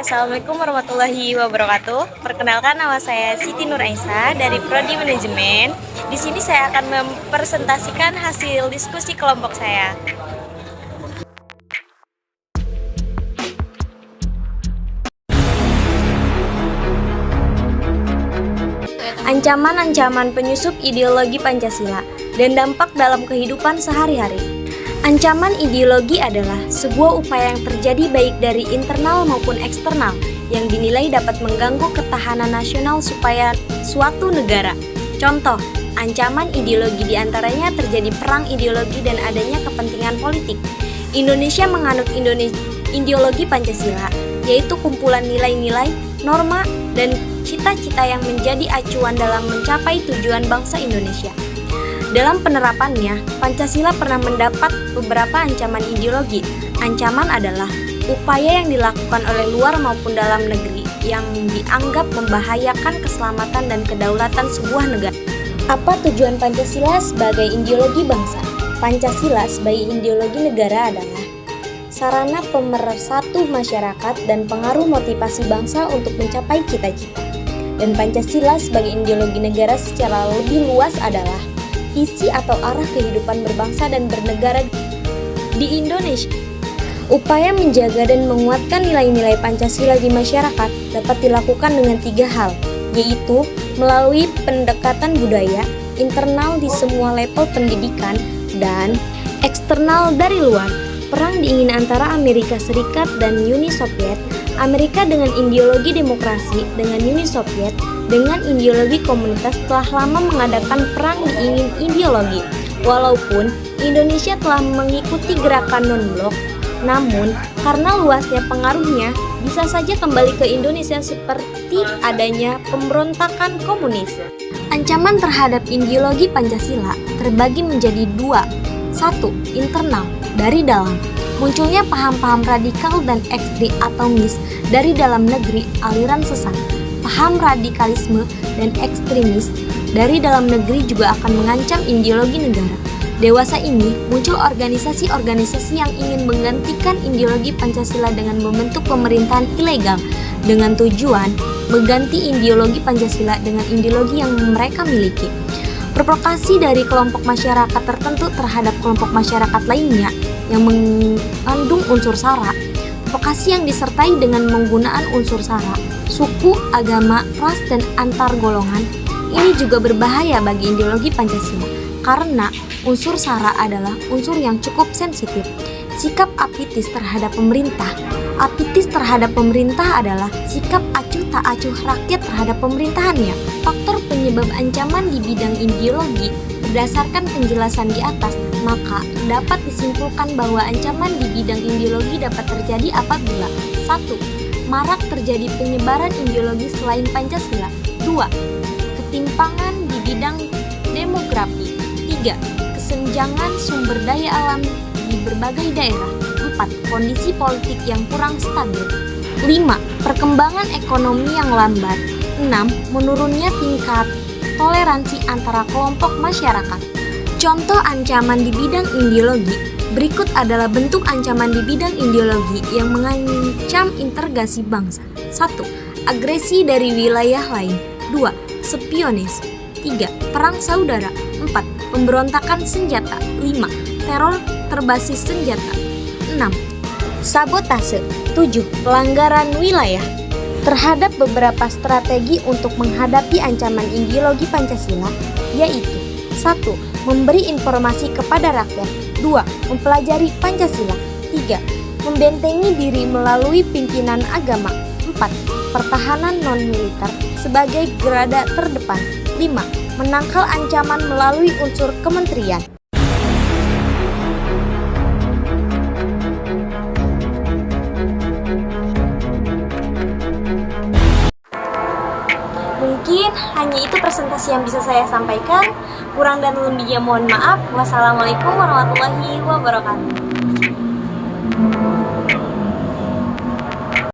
Assalamualaikum warahmatullahi wabarakatuh. Perkenalkan, nama saya Siti Nur Aisyah dari Prodi Manajemen. Di sini saya akan mempresentasikan hasil diskusi kelompok saya. Ancaman-ancaman penyusup ideologi Pancasila dan dampak dalam kehidupan sehari-hari. Ancaman ideologi adalah sebuah upaya yang terjadi baik dari internal maupun eksternal yang dinilai dapat mengganggu ketahanan nasional supaya suatu negara. Contoh, ancaman ideologi diantaranya terjadi perang ideologi dan adanya kepentingan politik. Indonesia menganut ideologi Pancasila, yaitu kumpulan nilai-nilai, norma, dan cita-cita yang menjadi acuan dalam mencapai tujuan bangsa Indonesia. Dalam penerapannya, Pancasila pernah mendapat beberapa ancaman ideologi. Ancaman adalah upaya yang dilakukan oleh luar maupun dalam negeri yang dianggap membahayakan keselamatan dan kedaulatan sebuah negara. Apa tujuan Pancasila sebagai ideologi bangsa? Pancasila sebagai ideologi negara adalah sarana pemersatu masyarakat dan pengaruh motivasi bangsa untuk mencapai cita-cita. Dan Pancasila sebagai ideologi negara secara lebih luas adalah isi atau arah kehidupan berbangsa dan bernegara di Indonesia. Upaya menjaga dan menguatkan nilai-nilai Pancasila di masyarakat dapat dilakukan dengan 3 hal, yaitu melalui pendekatan budaya, internal di semua level pendidikan, dan eksternal dari luar. Perang dingin antara Amerika Serikat dan Uni Soviet, Amerika dengan ideologi demokrasi, dengan Uni Soviet dengan ideologi komunitas telah lama mengadakan perang dingin ideologi. Walaupun Indonesia telah mengikuti gerakan non-blok, namun karena luasnya pengaruhnya bisa saja kembali ke Indonesia seperti adanya pemberontakan komunis. Ancaman terhadap ideologi Pancasila terbagi menjadi 2. 1. Internal, dari dalam. Munculnya paham-paham radikal dan ekstrim atau mis dari dalam negeri, aliran sesat. Paham radikalisme dan ekstremis dari dalam negeri juga akan mengancam ideologi negara. Dewasa ini muncul organisasi-organisasi yang ingin menggantikan ideologi Pancasila dengan membentuk pemerintahan ilegal dengan tujuan mengganti ideologi Pancasila dengan ideologi yang mereka miliki. Provokasi dari kelompok masyarakat tertentu terhadap kelompok masyarakat lainnya yang mengandung unsur SARA. Provokasi yang disertai dengan penggunaan unsur SARA, suku, agama, ras, dan antar golongan ini juga berbahaya bagi ideologi Pancasila karena unsur SARA adalah unsur yang cukup sensitif. Sikap apatis terhadap pemerintah. Apatis terhadap pemerintah adalah sikap acuh tak acuh rakyat terhadap pemerintahannya. Faktor penyebab ancaman di bidang ideologi berdasarkan penjelasan di atas, maka dapat disimpulkan bahwa ancaman di bidang ideologi dapat terjadi apabila 1. Marak terjadi penyebaran ideologi selain Pancasila. 2. Ketimpangan di bidang demografi. 3. Kesenjangan sumber daya alam di berbagai daerah. 4. Kondisi politik yang kurang stabil. 5. Perkembangan ekonomi yang lambat. 6. Menurunnya tingkat toleransi antara kelompok masyarakat. Contoh ancaman di bidang ideologi. Berikut adalah bentuk ancaman di bidang ideologi yang mengancam integrasi bangsa. 1. Agresi dari wilayah lain. 2. Spionis. 3. Perang saudara. 4. Pemberontakan senjata. 5. Teror berbasis senjata. 6. Sabotase. 7. Pelanggaran wilayah. Terhadap beberapa strategi untuk menghadapi ancaman ideologi Pancasila, yaitu 1. Memberi informasi kepada rakyat. 2. Mempelajari Pancasila. 3. Membentengi diri melalui pimpinan agama. 4. Pertahanan non-militer sebagai garda terdepan. 5. Menangkal ancaman melalui unsur kementerian. Mungkin hanya itu presentasi yang bisa saya sampaikan. Kurang dan lebihnya mohon maaf. Wassalamualaikum warahmatullahi wabarakatuh.